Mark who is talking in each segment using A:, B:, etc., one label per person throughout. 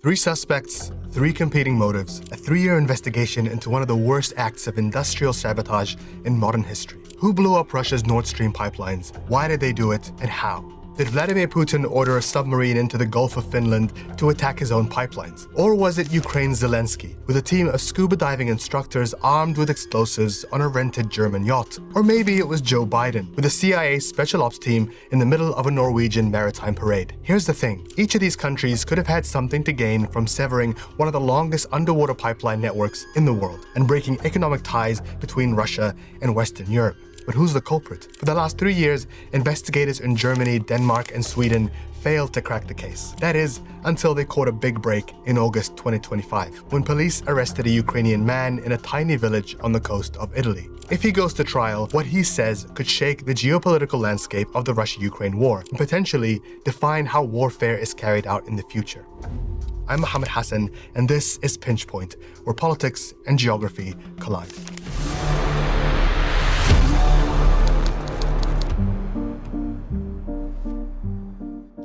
A: 3 suspects, 3 competing motives, a 3-year investigation into one of the worst acts of industrial sabotage in modern history. Who blew up Russia's Nord Stream pipelines? Why did they do it, and how? Did Vladimir Putin order a submarine into the Gulf of Finland to attack his own pipelines? Or was it Ukraine's Zelenskyy, with a team of scuba diving instructors armed with explosives on a rented German yacht? Or maybe it was Joe Biden, with a CIA special ops team in the middle of a Norwegian maritime parade. Here's the thing, each of these countries could have had something to gain from severing one of the longest underwater pipeline networks in the world and breaking economic ties between Russia and Western Europe. But who's the culprit? For the last 3 years, investigators in Germany, Denmark, and Sweden failed to crack the case. That is, until they caught a big break in August 2025, when police arrested a Ukrainian man in a tiny village on the coast of Italy. If he goes to trial, what he says could shake the geopolitical landscape of the Russia-Ukraine war and potentially define how warfare is carried out in the future. I'm Mohammed Hassan, and this is Pinch Point, where politics and geography collide.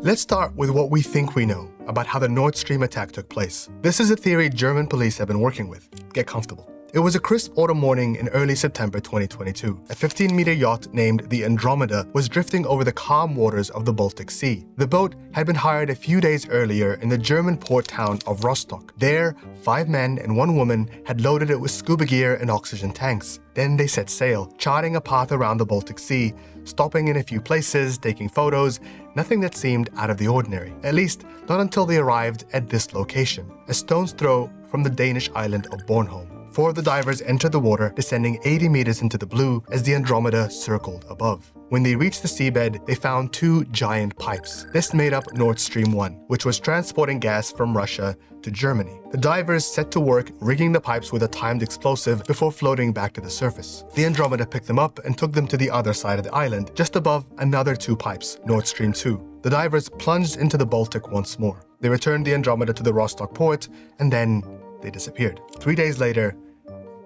A: Let's start with what we think we know about how the Nord Stream attack took place. This is a theory German police have been working with. Get comfortable. It was a crisp autumn morning in early September 2022. A 15-meter yacht named the Andromeda was drifting over the calm waters of the Baltic Sea. The boat had been hired a few days earlier in the German port town of Rostock. There, 5 men and 1 woman had loaded it with scuba gear and oxygen tanks. Then they set sail, charting a path around the Baltic Sea, stopping in a few places, taking photos, nothing that seemed out of the ordinary. At least, not until they arrived at this location, a stone's throw from the Danish island of Bornholm. 4 of the divers entered the water, descending 80 meters into the blue as the Andromeda circled above. When they reached the seabed, they found 2 giant pipes. This made up Nord Stream 1, which was transporting gas from Russia to Germany. The divers set to work rigging the pipes with a timed explosive before floating back to the surface. The Andromeda picked them up and took them to the other side of the island, just above another 2 pipes, Nord Stream 2. The divers plunged into the Baltic once more. They returned the Andromeda to the Rostock port, and then they disappeared. 3 days later,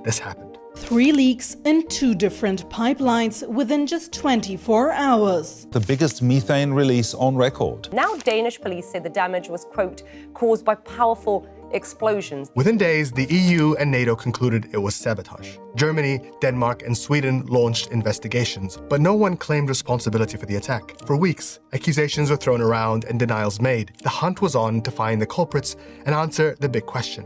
A: this happened.
B: 3 leaks in 2 different pipelines within just 24 hours.
C: The biggest methane release on record.
D: Now Danish police say the damage was, quote, caused by powerful explosions.
A: Within days, the EU and NATO concluded it was sabotage. Germany, Denmark, and Sweden launched investigations, but no one claimed responsibility for the attack. For weeks, accusations were thrown around and denials made. The hunt was on to find the culprits and answer the big question: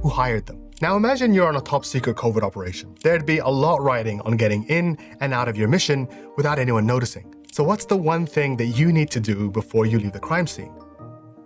A: who hired them? Now imagine you're on a top-secret covert operation. There'd be a lot riding on getting in and out of your mission without anyone noticing. So what's the one thing that you need to do before you leave the crime scene?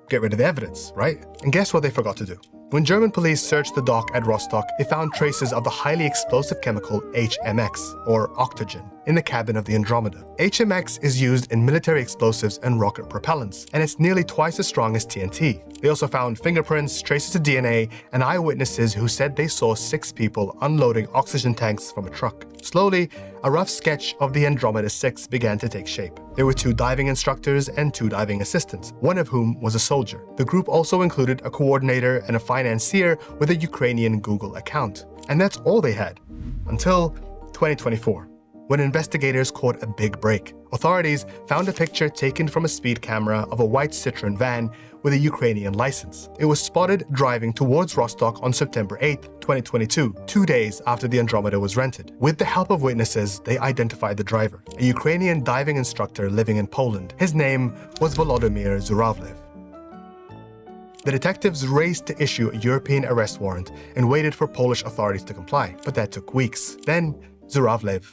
A: Get rid of the evidence, right? And guess what they forgot to do? When German police searched the dock at Rostock, they found traces of the highly explosive chemical HMX, or octogen, in the cabin of the Andromeda. HMX is used in military explosives and rocket propellants, and it's nearly twice as strong as TNT. They also found fingerprints, traces of DNA, and eyewitnesses who said they saw 6 people unloading oxygen tanks from a truck. Slowly, a rough sketch of the Andromeda 6 began to take shape. There were 2 diving instructors and 2 diving assistants, one of whom was a soldier. The group also included a coordinator and a financier with a Ukrainian Google account. And that's all they had, until 2024. When investigators caught a big break. Authorities found a picture taken from a speed camera of a white Citroen van with a Ukrainian license. It was spotted driving towards Rostock on September 8, 2022, 2 days after the Andromeda was rented. With the help of witnesses, they identified the driver, a Ukrainian diving instructor living in Poland. His name was Vladimir. The detectives raced to issue a European arrest warrant and waited for Polish authorities to comply, but that took weeks. Then Zurawlev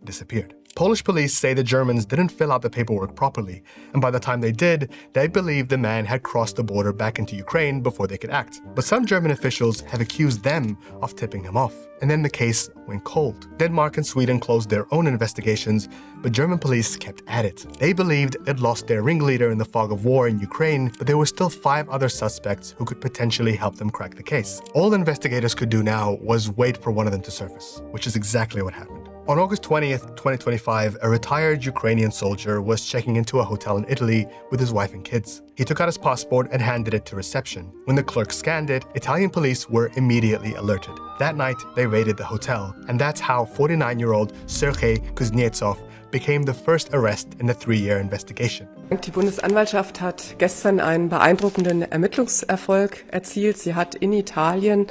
A: disappeared. Polish police say the Germans didn't fill out the paperwork properly, and by the time they did, they believed the man had crossed the border back into Ukraine before they could act. But some German officials have accused them of tipping him off, and then the case went cold. Denmark and Sweden closed their own investigations, but German police kept at it. They believed they'd lost their ringleader in the fog of war in Ukraine, but there were still 5 other suspects who could potentially help them crack the case. All investigators could do now was wait for one of them to surface, which is exactly what happened. On August 20th, 2025, a retired Ukrainian soldier was checking into a hotel in Italy with his wife and kids. He took out his passport and handed it to reception. When the clerk scanned it, Italian police were immediately alerted. That night, they raided the hotel, and that's how 49-year-old Sergei Kuznetsov became the first arrest in the 3-year investigation.
E: Die Bundesanwaltschaft hat gestern einen beeindruckenden Ermittlungserfolg erzielt. Sie hat in Italien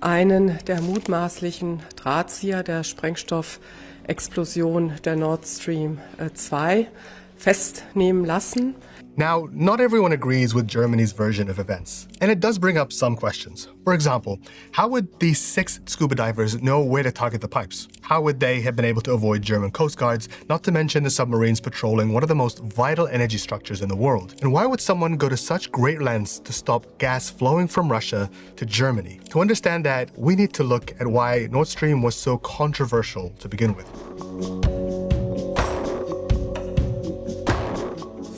E: einen der mutmaßlichen Drahtzieher der Sprengstoffexplosion der Nord Stream 2 festnehmen lassen.
A: Now, not everyone agrees with Germany's version of events, and it does bring up some questions. For example, how would these 6 scuba divers know where to target the pipes? How would they have been able to avoid German coast guards, not to mention the submarines patrolling one of the most vital energy structures in the world? And why would someone go to such great lengths to stop gas flowing from Russia to Germany? To understand that, we need to look at why Nord Stream was so controversial to begin with.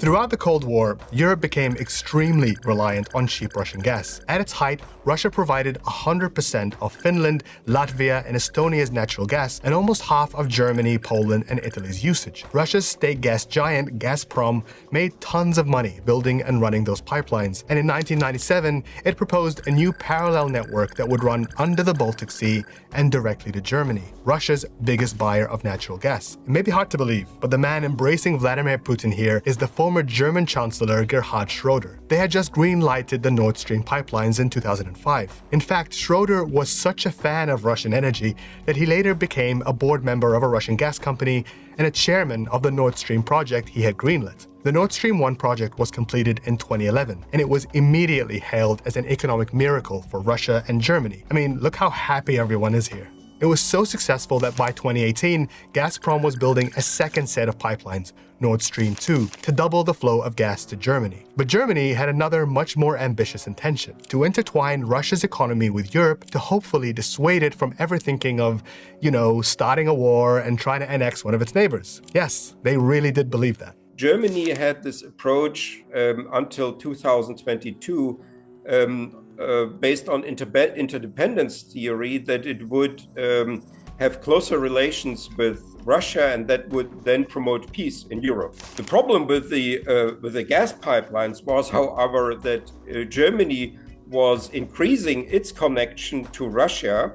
A: Throughout the Cold War, Europe became extremely reliant on cheap Russian gas. At its height, Russia provided 100% of Finland, Latvia, and Estonia's natural gas, and almost half of Germany, Poland, and Italy's usage. Russia's state gas giant, Gazprom, made tons of money building and running those pipelines. And in 1997, it proposed a new parallel network that would run under the Baltic Sea and directly to Germany, Russia's biggest buyer of natural gas. It may be hard to believe, but the man embracing Vladimir Putin here is the former German Chancellor Gerhard Schroeder. They had just green-lighted the Nord Stream pipelines in 2005. In fact, Schroeder was such a fan of Russian energy that he later became a board member of a Russian gas company and a chairman of the Nord Stream project he had greenlit. The Nord Stream 1 project was completed in 2011, and it was immediately hailed as an economic miracle for Russia and Germany. I mean, look how happy everyone is here. It was so successful that by 2018, Gazprom was building a second set of pipelines, Nord Stream 2, to double the flow of gas to Germany. But Germany had another much more ambitious intention, to intertwine Russia's economy with Europe to hopefully dissuade it from ever thinking of, starting a war and trying to annex one of its neighbors. Yes, they really did believe that.
F: Germany had this approach until 2022, based on interdependence theory, that it would have closer relations with Russia and that would then promote peace in Europe. The problem with the gas pipelines was, however, that Germany was increasing its connection to Russia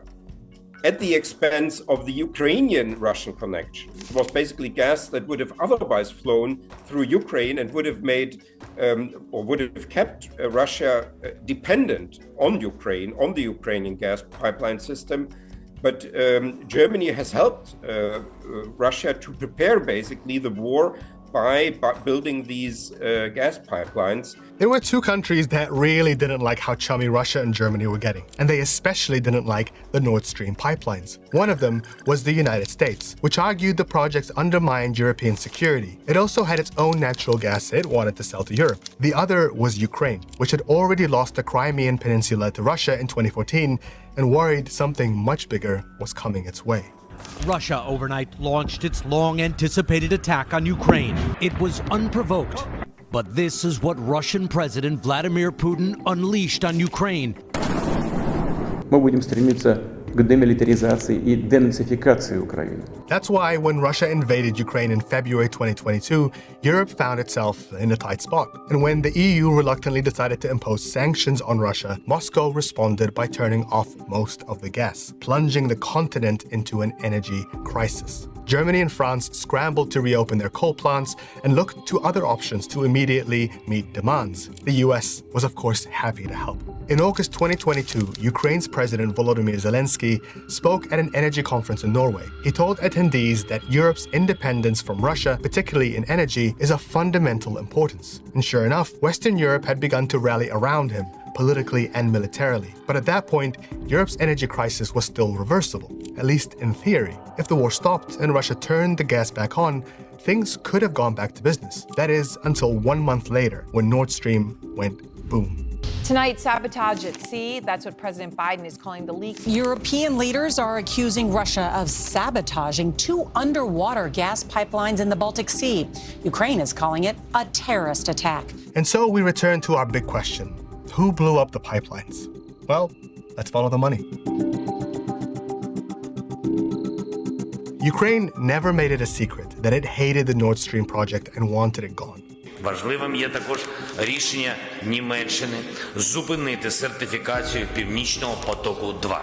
F: at the expense of the Ukrainian-Russian connection. It was basically gas that would have otherwise flown through Ukraine and would have made or would have kept Russia dependent on Ukraine, on the Ukrainian gas pipeline system. But Germany has helped Russia to prepare basically the war by building these gas pipelines.
A: There were 2 countries that really didn't like how chummy Russia and Germany were getting, and they especially didn't like the Nord Stream pipelines. One of them was the United States, which argued the projects undermined European security. It also had its own natural gas it wanted to sell to Europe. The other was Ukraine, which had already lost the Crimean Peninsula to Russia in 2014 and worried something much bigger was coming its way.
G: Russia overnight launched its long-anticipated attack on Ukraine. It was unprovoked. But this is what Russian President Vladimir Putin unleashed on Ukraine.
H: Мы будем стремиться к демилитаризации и денацификации Украины.
A: That's why when Russia invaded Ukraine in February 2022, Europe found itself in a tight spot. And when the EU reluctantly decided to impose sanctions on Russia, Moscow responded by turning off most of the gas, plunging the continent into an energy crisis. Germany and France scrambled to reopen their coal plants and looked to other options to immediately meet demands. The US was, of course, happy to help. In August 2022, Ukraine's President Volodymyr Zelenskyy spoke at an energy conference in Norway. He told attendees that Europe's independence from Russia, particularly in energy, is of fundamental importance. And sure enough, Western Europe had begun to rally around him, politically and militarily. But at that point, Europe's energy crisis was still reversible, at least in theory. If the war stopped and Russia turned the gas back on, things could have gone back to business. That is, until 1 month later, when Nord Stream went boom.
D: Tonight, sabotage at sea. That's what President Biden is calling the leaks.
I: European leaders are accusing Russia of sabotaging 2 underwater gas pipelines in the Baltic Sea. Ukraine is calling it a terrorist attack.
A: And so we return to our big question. Who blew up the pipelines? Well, let's follow the money. Ukraine never made it a secret that it hated the Nord Stream project and wanted it gone.
J: Важливим є також рішення Німеччини зупинити сертифікацію Північного потоку-2.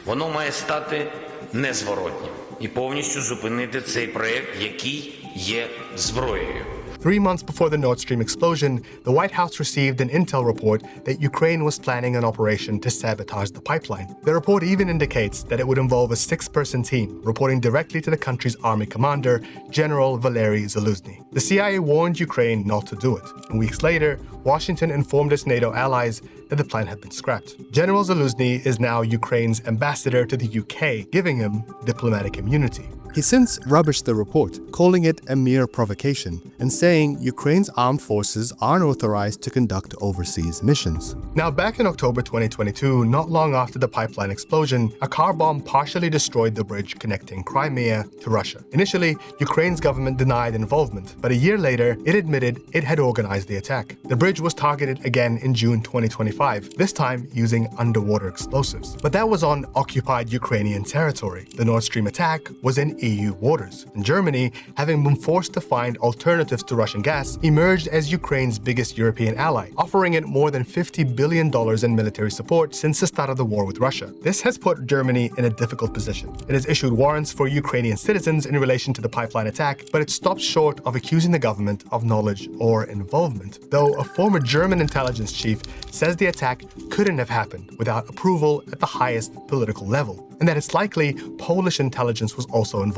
J: Воно має стати незворотнім і повністю зупинити цей проєкт, який є зброєю.
A: 3 months before the Nord Stream explosion, the White House received an intel report that Ukraine was planning an operation to sabotage the pipeline. The report even indicates that it would involve a 6-person team, reporting directly to the country's army commander, General Valery Zelenskyy. The CIA warned Ukraine not to do it, and weeks later, Washington informed its NATO allies that the plan had been scrapped. General Zelenskyy is now Ukraine's ambassador to the UK, giving him diplomatic immunity. He's since rubbished the report, calling it a mere provocation, and saying Ukraine's armed forces aren't authorized to conduct overseas missions. Now, back in October 2022, not long after the pipeline explosion, a car bomb partially destroyed the bridge connecting Crimea to Russia. Initially, Ukraine's government denied involvement, but a year later, it admitted it had organized the attack. The bridge was targeted again in June 2025, this time using underwater explosives. But that was on occupied Ukrainian territory. The Nord Stream attack was in EU waters, and Germany, having been forced to find alternatives to Russian gas, emerged as Ukraine's biggest European ally, offering it more than $50 billion in military support since the start of the war with Russia. This has put Germany in a difficult position. It has issued warrants for Ukrainian citizens in relation to the pipeline attack, but it stopped short of accusing the government of knowledge or involvement, though a former German intelligence chief says the attack couldn't have happened without approval at the highest political level, and that it's likely Polish intelligence was also involved.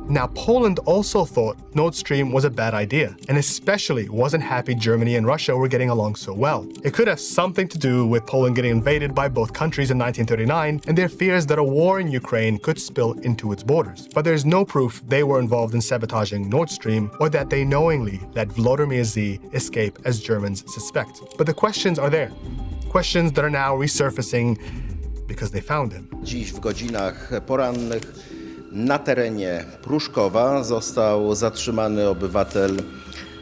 A: Now, Poland also thought Nord Stream was a bad idea, and especially wasn't happy Germany and Russia were getting along so well. It could have something to do with Poland getting invaded by both countries in 1939 and their fears that a war in Ukraine could spill into its borders. But there's no proof they were involved in sabotaging Nord Stream or that they knowingly let Vladimir escape as Germans suspect. But the questions are there. Questions that are now resurfacing because they found him.
K: Dziś w godzinach porannych na terenie Pruszkowa został zatrzymany obywatel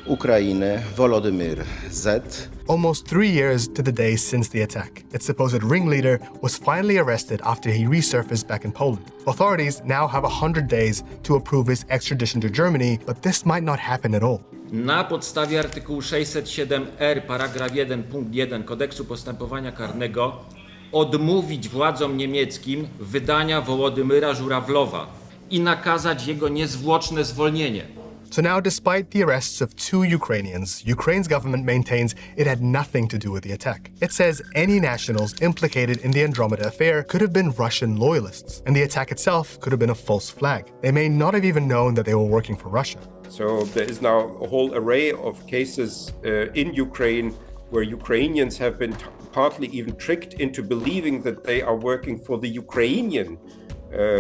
K: Ukrainy Volodymyr Z.
A: Almost 3 years to the day since the attack, its supposed ringleader was finally arrested after he resurfaced back in Poland. Authorities now have 100 days to approve his extradition to Germany, but this might not happen at all.
L: Na podstawie artykułu 607r paragraf 1 punkt 1 Kodeksu Postępowania Karnego odmówić władzom niemieckim wydania Wołodymyra Żurawlowa i nakazać jego niezwłoczne zwolnienie.
A: So now, despite the arrests of 2 Ukrainians, Ukraine's government maintains it had nothing to do with the attack. It says any nationals implicated in the Andromeda affair could have been Russian loyalists, and the attack itself could have been a false flag. They may not have even known that they were working for Russia.
F: So there is now a whole array of cases in Ukraine where Ukrainians have been partly even tricked into believing that they are working for the Ukrainian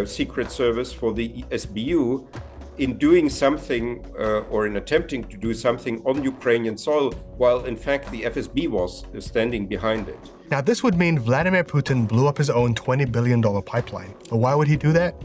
F: secret service, for the SBU, in doing something or in attempting to do something on Ukrainian soil, while in fact the FSB was standing behind it.
A: Now, this would mean Vladimir Putin blew up his own $20 billion pipeline. But why would he do that?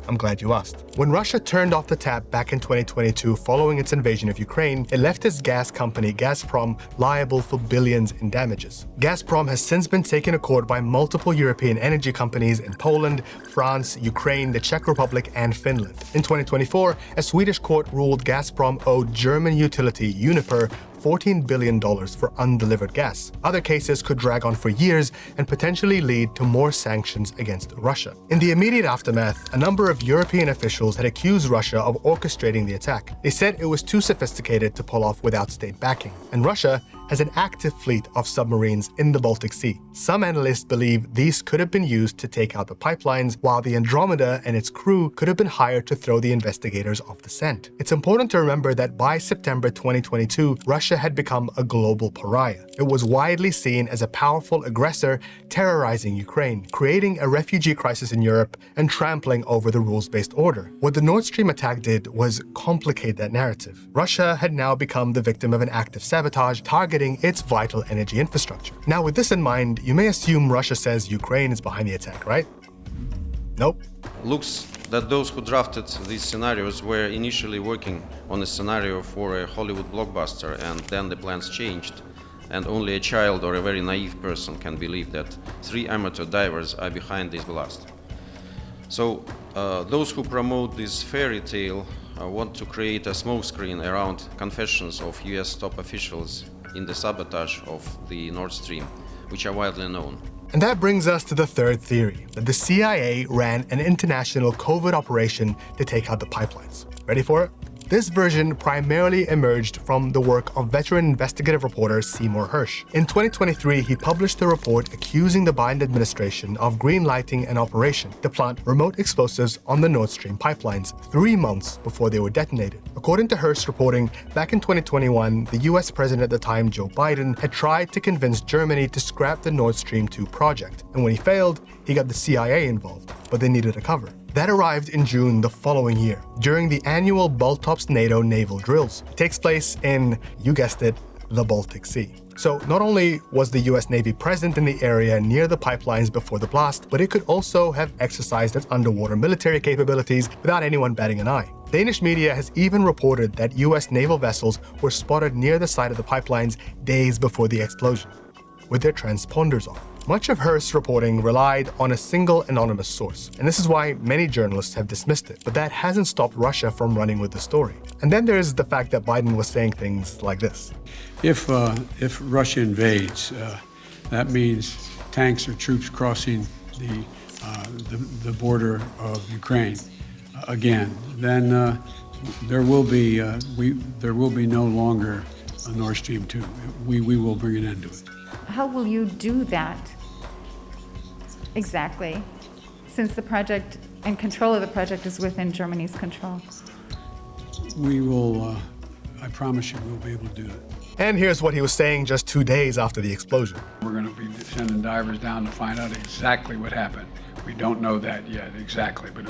A: I'm glad you asked. When Russia turned off the tap back in 2022 following its invasion of Ukraine, it left its gas company Gazprom liable for billions in damages. Gazprom has since been taken to court by multiple European energy companies in Poland, France, Ukraine, the Czech Republic, and Finland. In 2024, a Swedish court ruled Gazprom owed German utility Uniper $14 billion for undelivered gas. Other cases could drag on for years and potentially lead to more sanctions against Russia. In the immediate aftermath, a number of European officials had accused Russia of orchestrating the attack. They said it was too sophisticated to pull off without state backing, and Russia has an active fleet of submarines in the Baltic Sea. Some analysts believe these could have been used to take out the pipelines, while the Andromeda and its crew could have been hired to throw the investigators off the scent. It's important to remember that by September 2022, Russia had become a global pariah. It was widely seen as a powerful aggressor terrorizing Ukraine, creating a refugee crisis in Europe and trampling over the rules-based order. What the Nord Stream attack did was complicate that narrative. Russia had now become the victim of an active sabotage targeting its vital energy infrastructure. Now, with this in mind, you may assume Russia says Ukraine is behind the attack, right? Nope.
M: Looks that those who drafted these scenarios were initially working on a scenario for a Hollywood blockbuster, and then the plans changed, and only a child or a very naive person can believe that 3 amateur divers are behind this blast. So those who promote this fairy tale want to create a smokescreen around confessions of US top officials in the sabotage of the Nord Stream, which are widely known.
A: And that brings us to the third theory, that the CIA ran an international covert operation to take out the pipelines. Ready for it? This version primarily emerged from the work of veteran investigative reporter Seymour Hersh. In 2023, he published a report accusing the Biden administration of greenlighting an operation to plant remote explosives on the Nord Stream pipelines 3 months before they were detonated. According to Hersh's reporting, back in 2021, the US president at the time, Joe Biden, had tried to convince Germany to scrap the Nord Stream 2 project. And when he failed, he got the CIA involved, but they needed a cover. That arrived in June the following year, during the annual Baltops NATO naval drills. It takes place in, you guessed it, the Baltic Sea. So not only was the US Navy present in the area near the pipelines before the blast, but it could also have exercised its underwater military capabilities without anyone batting an eye. Danish media has even reported that US naval vessels were spotted near the site of the pipelines days before the explosion, with their transponders off. Much of Hersh's reporting relied on a single anonymous source, and this is why many journalists have dismissed it. But that hasn't stopped Russia from running with the story. And then there's the fact that Biden was saying things like this.
N: If Russia invades, that means tanks or troops crossing the border of Ukraine again. Then there will be no longer a Nord Stream 2. We will bring an end to it.
O: How will you do that exactly, since the project and control of the project is within Germany's control?
N: We will, I promise you, we'll be able to do it.
A: And here's what he was saying just 2 days after the explosion.
N: We're going to be sending divers down to find out exactly what happened. We don't know that yet exactly, but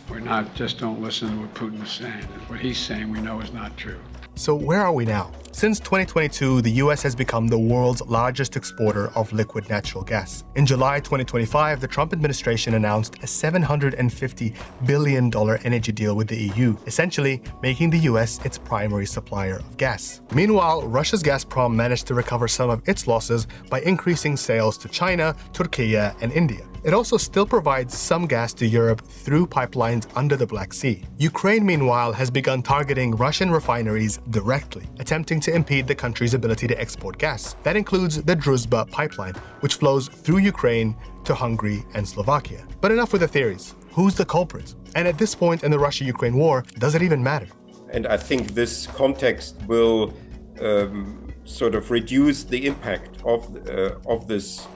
N: we're not, just don't listen to what Putin is saying. What he's saying we know is not true.
A: So where are we now? Since 2022, the US has become the world's largest exporter of liquid natural gas. In July 2025, the Trump administration announced a $750 billion energy deal with the EU, essentially making the US its primary supplier of gas. Meanwhile, Russia's Gazprom managed to recover some of its losses by increasing sales to China, Turkey, and India. It also still provides some gas to Europe through pipelines under the Black Sea. Ukraine, meanwhile, has begun targeting Russian refineries directly, attempting to impede the country's ability to export gas. That includes the Druzhba pipeline, which flows through Ukraine to Hungary and Slovakia. But enough with the theories. Who's the culprit? And at this point in the Russia-Ukraine war, does it even matter?
F: And I think this context will sort of reduce the impact of this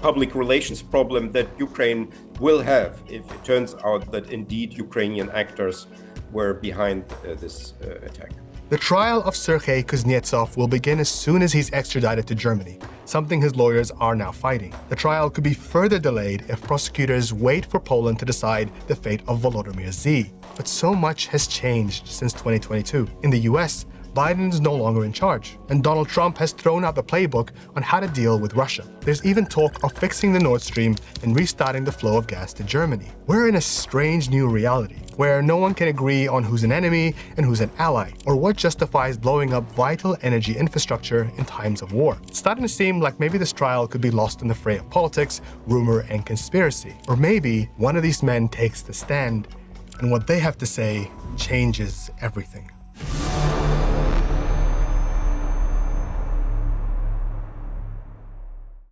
F: public relations problem that Ukraine will have if it turns out that indeed Ukrainian actors were behind this attack.
A: The trial of Sergei Kuznetsov will begin as soon as he's extradited to Germany, something his lawyers are now fighting. The trial could be further delayed if prosecutors wait for Poland to decide the fate of Volodymyr Z. But so much has changed since 2022. In the US, Biden is no longer in charge, and Donald Trump has thrown out the playbook on how to deal with Russia. There's even talk of fixing the Nord Stream and restarting the flow of gas to Germany. We're in a strange new reality, where no one can agree on who's an enemy and who's an ally, or what justifies blowing up vital energy infrastructure in times of war. It's starting to seem like maybe this trial could be lost in the fray of politics, rumor, and conspiracy. Or maybe one of these men takes the stand, and what they have to say changes everything.